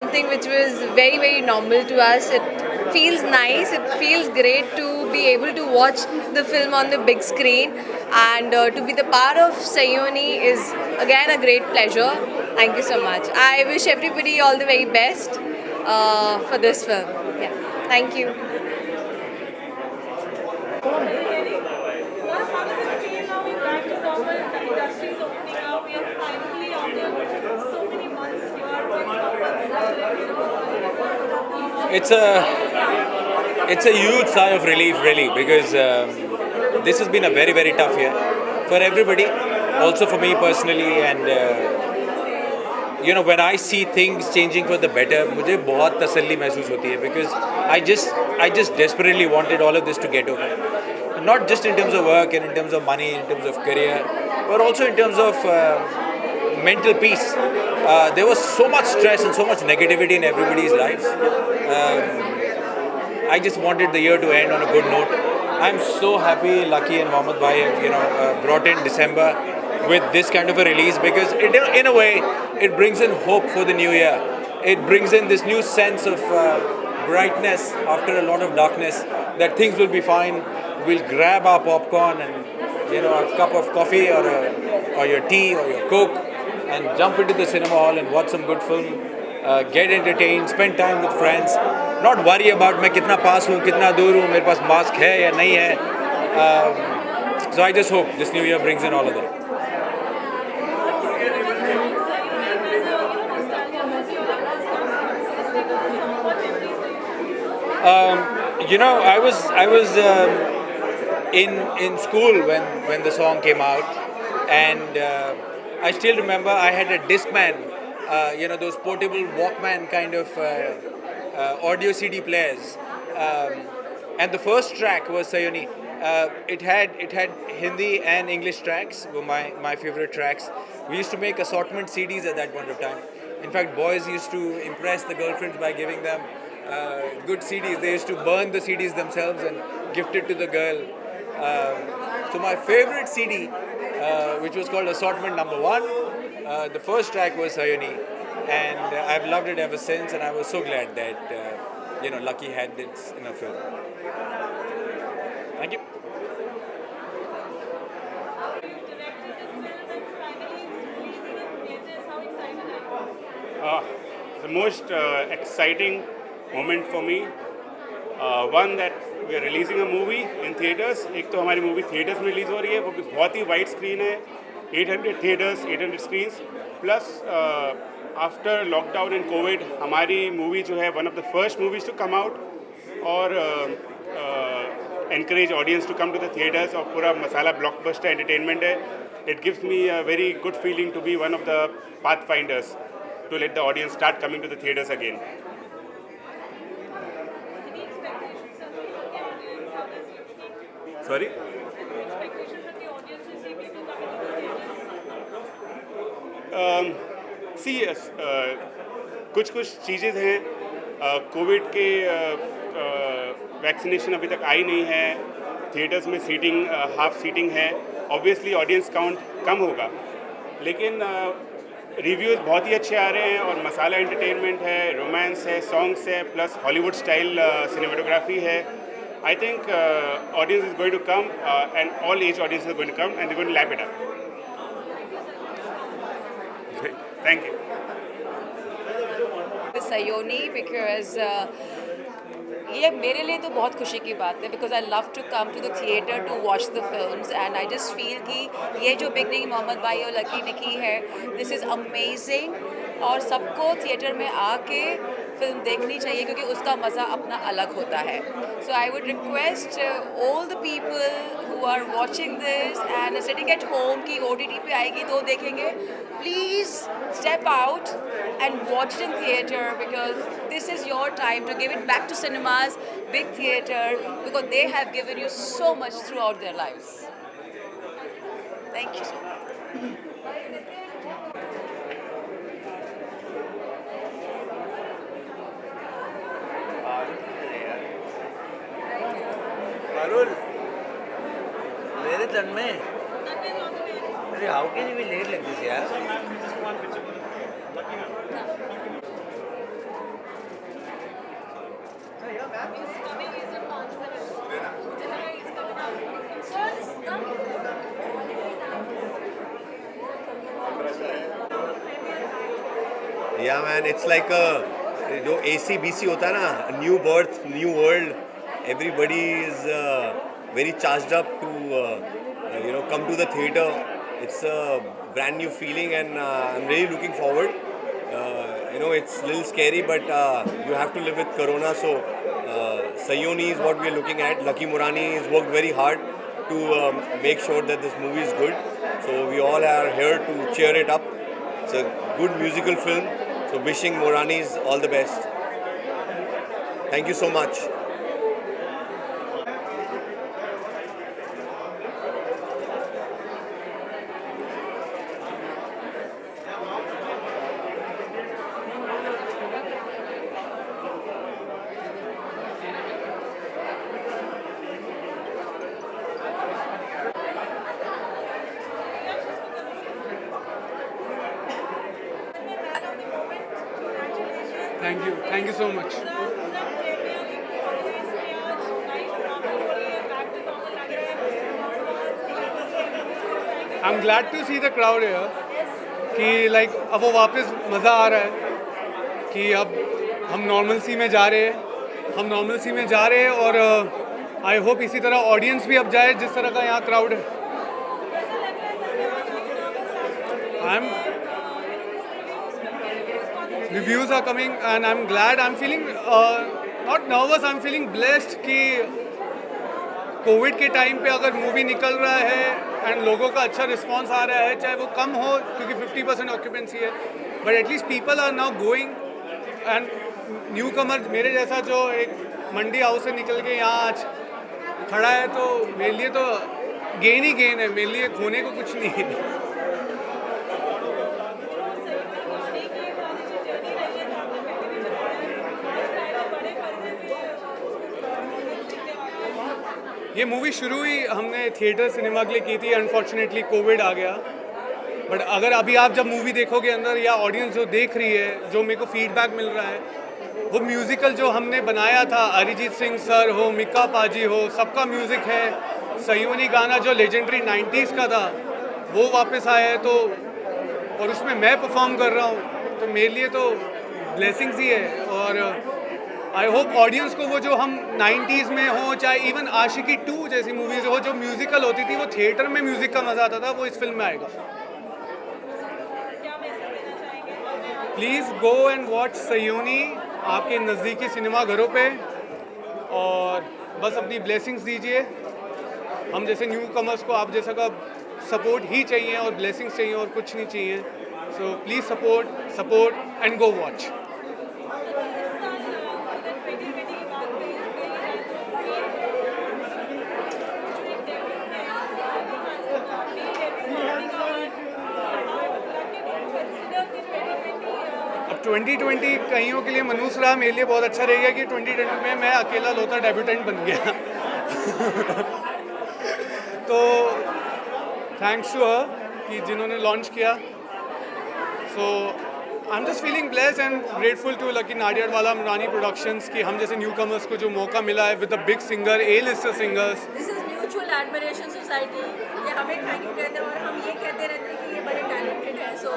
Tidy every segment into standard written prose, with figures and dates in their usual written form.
something which was very, very normal to us. It feels nice, it feels great to be able to watch the film on the big screen, and to be the part of Sayoni is again a great pleasure. Thank you so much. I wish everybody all the very best for this film. Yeah, thank you. How does it feel now we're back to normal, the industry is opening up, we are finally after so many months here with It's a huge sigh of relief, really, because this has been a very, very tough year for everybody, also for me personally. And when I see things changing for the better, मुझे बहुत तसल्ली महसूस होती है, because I just desperately wanted all of this to get over. Not just in terms of work and in terms of money, in terms of career, but also in terms of mental peace. There was so much stress and so much negativity in everybody's lives. I just wanted the year to end on a good note. I'm so happy Lucky and Mohammed Bhai have brought in December with this kind of a release, because in a way it brings in hope for the new year. It brings in this new sense of brightness after a lot of darkness, that things will be fine. We'll grab our popcorn and a cup of coffee or your tea or your coke and jump into the cinema hall and watch some good film, get entertained, spend time with friends, not worry about मैं कितना पास हूँ, कितना दूर हूँ, मेरे पास mask है या नहीं है. So I just hope this new year brings in all of that. I was in school when the song came out, and I still remember I had a Discman, those portable Walkman kind of audio CD players, and the first track was Sayoni. It had Hindi and English tracks were my favorite tracks. We used to make assortment CDs at that point of time. In fact, boys used to impress the girlfriends by giving them good CDs. They used to burn the CDs themselves and gift it to the girl. So my favorite CD, which was called Assortment Number 1, the first track was Sayoni, and I've loved it ever since. And I was so glad that Lucky had this in a film. Thank you. The most exciting moment for me, one that we are releasing a movie in theaters. एक तो हमारी movie theaters में release हो रही है, वो भी बहुत ही wide screen है, 800 theaters, 800 screens. Plus after lockdown and COVID, हमारी movie जो है one of the first movies to come out और encourage audience to come to the theaters, और पूरा मसाला blockbuster entertainment है. It gives me a very good feeling to be one of the pathfinders to let the audience start coming to the theaters again. Sorry? Yes, कुछ चीज़ें हैं. Covid के vaccination अभी तक आई नहीं है. थिएटर्स में सीटिंग हाफ सीटिंग है. ऑब्वियसली ऑडियंस काउंट कम होगा, लेकिन रिव्यूज़ बहुत ही अच्छे आ रहे हैं और मसाला एंटरटेनमेंट है, रोमांस है, सॉन्ग्स है, प्लस हॉलीवुड स्टाइल सिनेमेटोग्राफी है. I think audience is going to come, and all age audience is going to come, and they're going to lap it up. Great. Thank you. Sayoni, because ये मेरे लिए तो बहुत खुशी की बात है, because I love to come to the theater to watch the films, and I just feel कि ये जो beginning मोहम्मद भाई और लकी ने की है, this is amazing, और सबको थिएटर में आके फिल्म देखनी चाहिए क्योंकि उसका मज़ा अपना अलग होता है. So I would request all the people who are watching this and sitting at home कि OTT पे आएगी तो देखेंगे, please step out and watch it in theater, because this is your time to give it back to cinemas, big theater, because they have given you so much throughout their lives. Thank you so much. Parul, मेरे तन में अरे how can you be late like this, यार? coming, he's in launch with us. July is coming out. So it's done. Yeah, man, it's like a जो ACBC होता है ना, new birth new world. Everybody is very charged up to come to the theater. It's a brand new feeling, and I'm really looking forward. It's a little scary, but you have to live with Corona. So Sayoni is what we're looking at. Lucky Murani has worked very hard to make sure that this movie is good. So we all are here to cheer it up. It's a good musical film. So wishing Moranis all the best. Thank you so much. Thank you so much. I'm glad to see the crowd here. कि like अब वो वापस मज़ा आ रहा है कि अब हम नॉर्मलसी में जा रहे हैं और आई होप इसी तरह ऑडियंस भी अब जाए जिस तरह का यहाँ क्राउड है. Reviews are coming and I'm glad. I'm feeling not nervous. I'm feeling blessed कि कोविड के टाइम पे अगर मूवी निकल रहा है एंड लोगों का अच्छा रिस्पांस आ रहा है, चाहे वो कम हो क्योंकि 50% ऑक्यूपेंसी है, but at least people are now going. And newcomer मेरे जैसा जो एक मंडी हाउस से निकल के यहाँ आज खड़ा है, तो मेरे लिए तो गेन ही गेन है. मेरे लिए खोने को कुछ नहीं है. ये मूवी शुरू ही हमने थिएटर सिनेमा के लिए की थी. अनफॉर्चुनेटली कोविड आ गया. बट अगर अभी आप जब मूवी देखोगे अंदर, या ऑडियंस जो देख रही है, जो मेरे को फीडबैक मिल रहा है, वो म्यूज़िकल जो हमने बनाया था, अरिजीत सिंह सर हो, मिक्का पाजी हो, सबका म्यूज़िक है. सयोनी गाना जो लेजेंडरी 90s का था वो वापस आया है, तो और उसमें मैं परफॉर्म कर रहा हूँ, तो मेरे लिए तो ब्लेसिंग्स ही है. और आई होप ऑडियंस को वो जो हम 90s में हो, चाहे इवन आशिकी 2 जैसी मूवीज़ हो जो म्यूज़िकल होती थी, वो थिएटर में म्यूज़िक का मज़ा आता था, वो इस फिल्म में आएगा. Please go and watch Sayoni आपके नज़दीकी सिनेमा घरों पे, और बस अपनी ब्लेसिंग्स दीजिए. हम जैसे न्यू कमर्स को आप जैसा का सपोर्ट ही चाहिए और ब्लेसिंग्स चाहिए और कुछ नहीं चाहिए. So please support and go watch. अब 2020 कईयों के लिए मनूस रहा, मेरे लिए बहुत अच्छा रहेगा कि 2020 में मैं अकेला लोता डेब्यूटेंट बन गया. तो थैंक्स टू हर कि जिन्होंने लॉन्च किया. So I am just feeling blessed and grateful to lucky Nadiadwala मरानी प्रोडक्शंस कि हम जैसे न्यू कमर्स को जो मौका मिला है with the big singer, A-lister singers. This is mutual admiration society. ये हमें थैंक यू कहते हैं और हम ये कहते रहते हैं कि ये बड़े टैलेंटेड है. So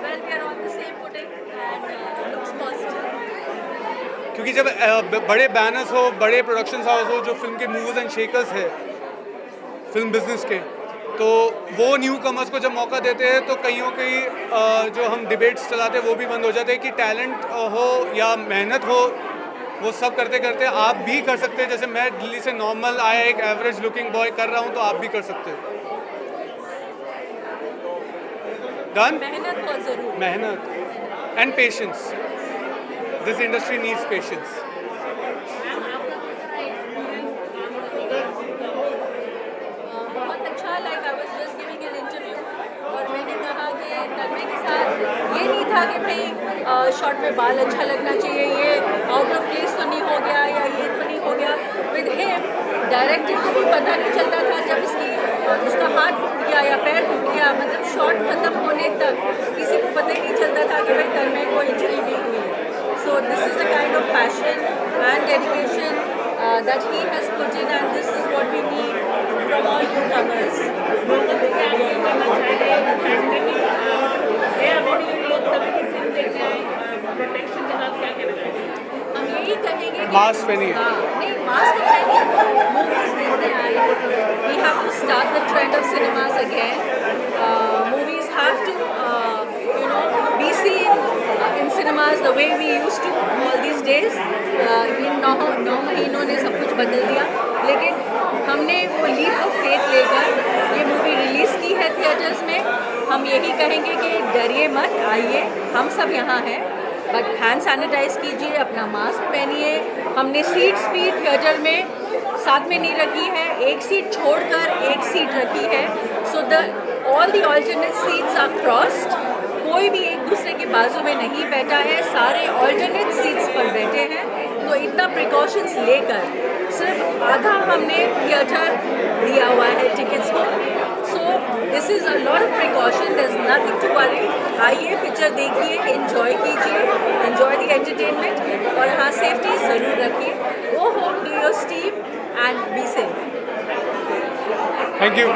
well we are on the same footing and looks positive. क्योंकि जब बड़े बैनर्स हो, बड़े प्रोडक्शन हाउस हो जो फिल्म के मूवर्स एंड शेकर्स है फिल्म बिजनेस के, तो वो न्यू कमर्स को जब मौका देते हैं तो कईयों की जो हम डिबेट्स चलाते हैं वो भी बंद हो जाते हैं कि टैलेंट हो या मेहनत हो, वो सब करते करते आप भी कर सकते हैं. जैसे मैं दिल्ली से नॉर्मल आया एक एवरेज लुकिंग बॉय कर रहा हूँ, तो आप भी कर सकते हो. डन. मेहनत बहुत ज़रूरी. मेहनत and patience. This industry needs patience. बहुत अच्छा. Like I was just giving an interview और मैंने कहा कि तन्मय के साथ ये नहीं था कि भाई शॉर्ट में बाल अच्छा लगना चाहिए, ये आउट ऑफ प्लेस तो नहीं हो गया या ये तो नहीं हो गया. विद हिम डायरेक्टर को भी पता नहीं चलता था जब उसका हाथ टूट गया या पैर टूट गया, मतलब शॉट खत्म होने तक किसी को पता ही नहीं चलता था कि भाई तन्मय को इंजरी भी हुई. So this is the kind of passion and dedication that he has put in, and this is what we need from all newcomers. हम यही कहेंगे कि मास्क पहनिए। हाँ, नहीं मास्क तो पहनिए, मूवीज देखने आए। We have to start the trend of cinemas again. Movies have to, be seen in cinemas the way we used to all these days. इन 9 महीनों ने सब कुछ बदल दिया, लेकिन हमने वो लीप ऑफ फेथ लेकर ये मूवी रिलीज़ की है थिएटर्स में। हम यही कहेंगे कि डरिए मत, आइए, हम सब यहाँ हैं, बट हैंड सैनिटाइज कीजिए, अपना मास्क पहनिए। हमने सीट्स भी थिएटर में साथ में नहीं रखी है, एक सीट छोड़कर एक सीट रखी है। So all the alternate seats are crossed, कोई भी एक दूसरे के बाजू में नहीं बैठा है, सारे ऑल्टरनेट सीट्स पर बैठे हैं। तो इतना प्रिकॉशंस लेकर सिर्फ आधा हमने थिएटर दिया हुआ है टिकट्स को। So this is a lot of precaution, there is nothing to worry. आइए, पिक्चर देखिए, एंजॉय कीजिए, एंजॉय द एंटरटेनमेंट, और हाँ, सेफ्टी ज़रूर रखिए। Go home, do your steam and be safe. Thank you.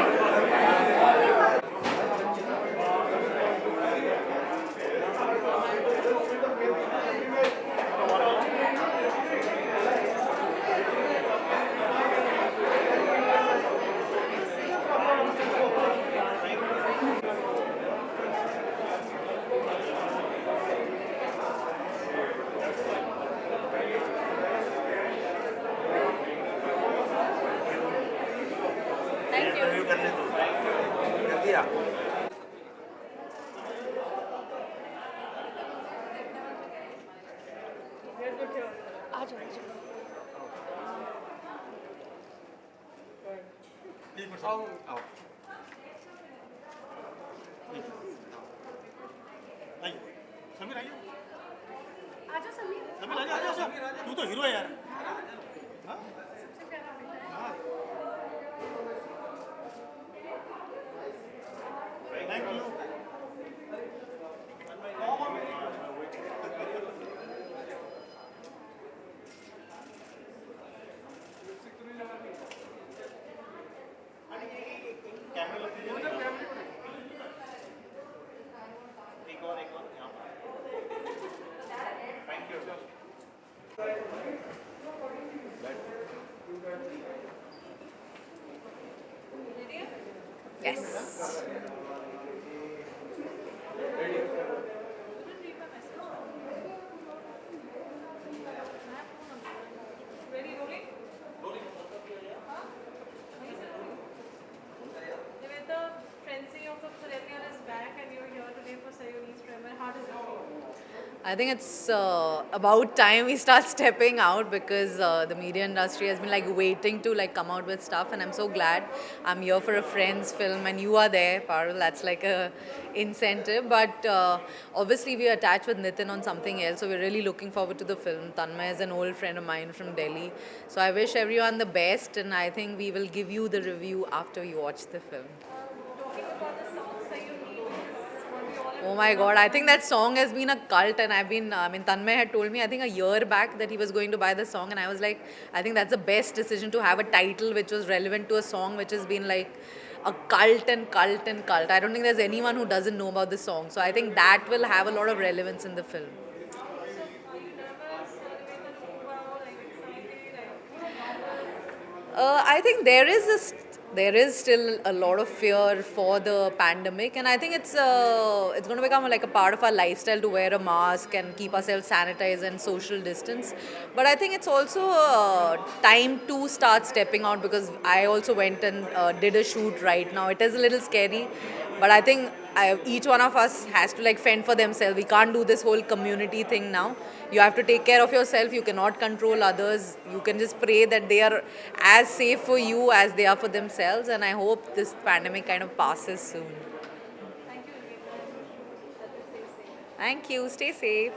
Thank you. Interview करने दो, कर दिया। समीर आइए। आजा समीर। समीर आजा आजा आजा। तू तो हीरो है यार। हाँ? हाँ। Thank you. कैमरा लग दीजिए। एक और यहाँ पर। Thank you. Yes. Ready, rolling? Nivedha, frenzy of the perennial is back, and you're here today for Sayoni's premiere. How does it feel? I think it's about time we start stepping out, because the media industry has been like waiting to like come out with stuff, and I'm so glad I'm here for a friend's film and you are there, Parul. That's like a incentive. But obviously we are attached with Nitin on something else, so we're really looking forward to the film. Tanmay is an old friend of mine from Delhi, so I wish everyone the best, and I think we will give you the review after you watch the film. Talking about the song Sayoni, what we all Oh my god, I think that song has been a cult, and Tanmay had told me, I think a year back, that he was going to buy the song, and I was like, I think that's the best decision, to have a title which was relevant to a song which has been like a cult and cult and cult. I don't think there's anyone who doesn't know about the song, so I think that will have a lot of relevance in the film. are you nervous? Nivedha, too well, like excited? I think there is still a lot of fear for the pandemic, and I think it's going to become like a part of our lifestyle to wear a mask and keep ourselves sanitized and social distance. But I think it's also time to start stepping out, because I also went and did a shoot right now. It is a little scary, but I think each one of us has to like fend for themselves. We can't do this whole community thing now. You have to take care of yourself. You cannot control others. You can just pray that they are as safe for you as they are for themselves. And I hope this pandemic kind of passes soon. Thank you, Nivedha. Thank you. Stay safe.